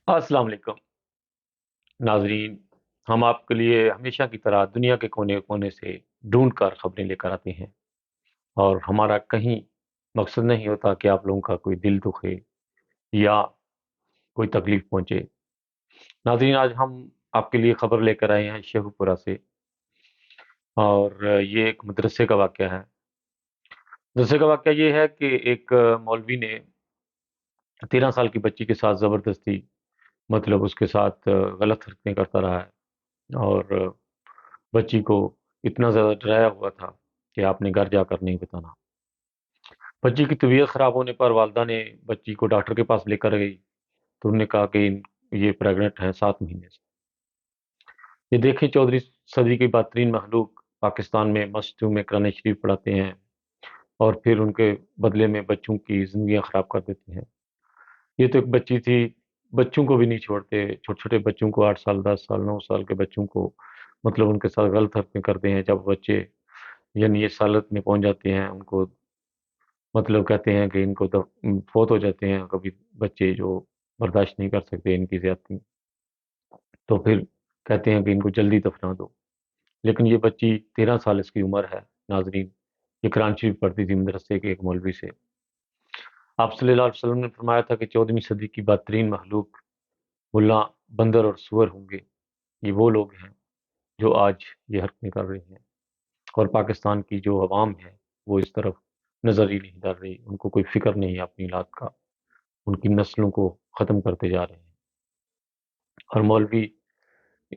अस्सलाम वालेकुम नाजरीन। हम आपके लिए हमेशा की तरह दुनिया के कोने कोने से ढूंढ कर खबरें लेकर आते हैं, और हमारा कहीं मकसद नहीं होता कि आप लोगों का कोई दिल दुखे या कोई तकलीफ पहुंचे। नाजरीन, आज हम आपके लिए खबर लेकर आए हैं शेखुपुरा से, और ये एक मदरसे का वाक़या है। मदरसे का वाक़या ये है कि एक मौलवी ने 13 साल की बच्ची के साथ ज़बरदस्ती, मतलब उसके साथ गलत हरकतें करता रहा है, और बच्ची को इतना ज़्यादा डराया हुआ था कि आपने घर जाकर नहीं बताना। बच्ची की तबीयत ख़राब होने पर वालदा ने बच्ची को डॉक्टर के पास लेकर गई, तो उन्होंने कहा कि ये प्रेग्नेंट है 7 महीने से। ये देखें, चौधरी सदी की बदतरीन मखलूक पाकिस्तान में मस्जिदों में कुरान शरीफ पढ़ाते हैं, और फिर उनके बदले में बच्चों की ज़िंदगियाँ ख़राब कर देते हैं। ये तो एक बच्ची थी, बच्चों को भी नहीं छोड़ते, छोटे-छोटे बच्चों को 8 साल, 10 साल, 9 साल के बच्चों को, मतलब उनके साथ गलत हरकतें करते हैं। जब बच्चे यानी इस हालत में पहुँच जाते हैं, उनको मतलब कहते हैं कि इनको फ़ौत हो जाते हैं कभी बच्चे जो बर्दाश्त नहीं कर सकते इनकी ज़्यादती, तो फिर कहते हैं कि इनको जल्दी दफ़ना दो। लेकिन ये बच्ची 13 साल इसकी उम्र है नाज़रीन, ये कुरान शरीफ पढ़ती थी मदरसे के एक मौलवी से। आप सल्लल्लाहु अलैहि वसल्लम ने फरमाया था कि 14वीं सदी की बदतरीन मखलूक मुल्ला, बंदर और सूअर होंगे। ये वो लोग हैं जो आज ये हरकतें कर रहे हैं, और पाकिस्तान की जो अवाम है, वो इस तरफ नज़र ही नहीं डाल रही। उनको कोई फ़िक्र नहीं है अपनी औलाद का, उनकी नस्लों को ख़त्म करते जा रहे हैं। और मौलवी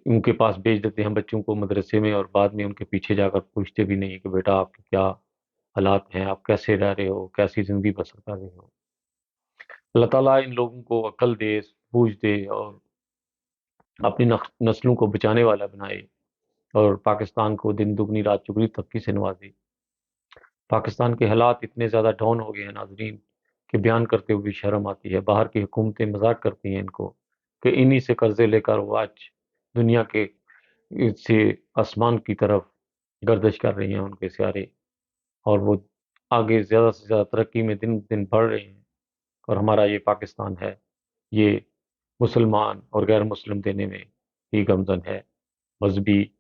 उनके पास भेज देते हैं बच्चों को मदरसे में, और बाद में उनके पीछे जाकर पूछते भी नहीं कि बेटा आपके क्या हालात हैं, आप कैसे रह रहे हो, कैसी ज़िंदगी बसर कर रहे हो। अल्लाह ताला इन लोगों को अक्ल दे, बूझ दे, और अपनी नस्लों को बचाने वाला बनाए, और पाकिस्तान को दिन दुगनी रात चौगुनी तरक्की से नवाजे। पाकिस्तान के हालात इतने ज़्यादा डाउन हो गए हैं नाज़रीन, कि बयान करते हुए भी शर्म आती है। बाहर की हुकूमतें मज़ाक करती हैं इनको, कि इन्हीं से कर्ज़े लेकर वो आज दुनिया के से आसमान की तरफ गर्दिश कर रही हैं उनके सियारे, और वो आगे ज़्यादा से ज़्यादा तरक्की में दिन-दिन बढ़ रहे हैं। और हमारा ये पाकिस्तान है, ये मुसलमान और गैर मुस्लिम देने में ही गमज़न है। मज़हबी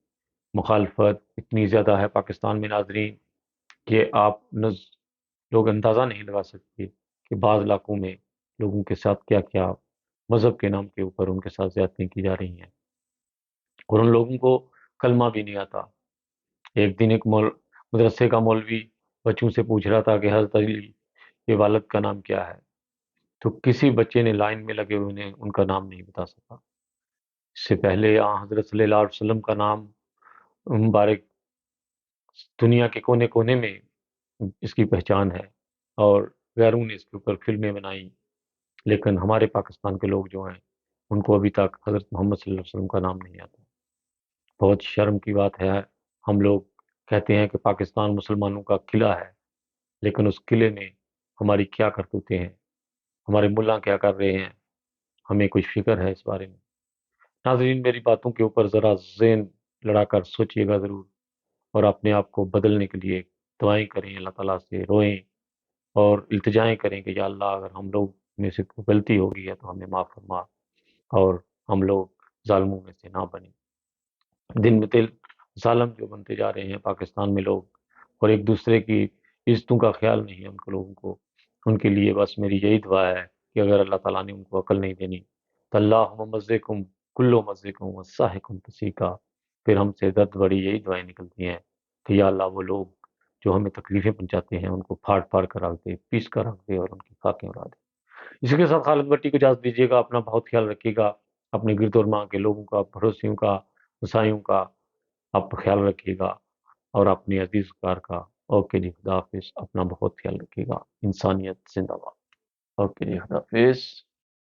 मुखालफत इतनी ज़्यादा है पाकिस्तान में नाज़रीन, कि आप लोग अंदाज़ा नहीं लगा सकते कि बाज़ इलाकों में लोगों के साथ क्या-क्या मज़हब के नाम के ऊपर उनके साथ ज़्यादतियाँ की जा रही हैं, और उन लोगों को कलमा भी नहीं आता। एक दिन एक मदरसे का मौलवी बच्चों से पूछ रहा था कि हज़रत अली के वालिद का नाम क्या है? तो किसी बच्चे ने लाइन में लगे हुए ने उनका नाम नहीं बता सका। इससे पहले हज़रत सल्लल्लाहु अलैहि वसल्लम का नाम मुबारक दुनिया के कोने-कोने में इसकी पहचान है, और गैरों ने इसके ऊपर फ़िल्में बनाई, लेकिन हमारे पाकिस्तान के लोग जो हैं, उनको अभी तक हज़रत मोहम्मद सल्लल्लाहु अलैहि वसल्लम का नाम नहीं आता। बहुत शर्म की बात है, हम लोग कहते हैं कि पाकिस्तान मुसलमानों का किला है, लेकिन उस किले में हमारी क्या करतूतें हैं, हमारे मुल्ला क्या कर रहे हैं, हमें कुछ फ़िक्र है इस बारे में? नाज़रीन, मेरी बातों के ऊपर ज़रा ज़हन लड़ाकर सोचिएगा ज़रूर, और अपने आप को बदलने के लिए दुआएँ करें, अल्लाह ताला से रोएँ, और इल्तिजाएँ करें कि या अल्लाह, अगर हम लोग में से कोई गलती हो गई है तो हमें माफ़ फरमा, और हम लोग ज़ालिमों में से ना बनें। दिन ब दिन ज़ालिम जो बनते जा रहे हैं पाकिस्तान में लोग, और एक दूसरे की इज़्ज़तों का ख़्याल नहीं है उनको लोगों को। उनके लिए बस मेरी यही दुआ है कि अगर अल्लाह ताला ने उनको अक्ल नहीं देनी, तो अल्लाहुम्मा मज़्ज़िकुम कुल्लु मज़्ज़िकुम वस्साहिकुम तसीका। फिर हमसे दर्द भरी यही दुआएँ निकलती हैं कि या अल्लाह, वो लोग जो हमें तकलीफ़ें पहुँचाते हैं उनको फाड़-फाड़ कर रख दे, पीस कर रख दे, और उनकी खाकें उड़ा दे। इसी के साथ खालिद भट्टी को इजाज़त दीजिएगा। अपना बहुत ख़्याल रखिएगा। अपने गिरद-और-माँ के लोगों का, पड़ोसियों का, हमसायों का आप ख़्याल रखिएगा, और अपने अज़ीज़-वक़ार का। ओके जी, खुदा हाफ़िज़। अपना बहुत ख़्याल रखिएगा। इंसानियत ज़िंदाबाद। ओके जी, खुदा हाफ़िज़।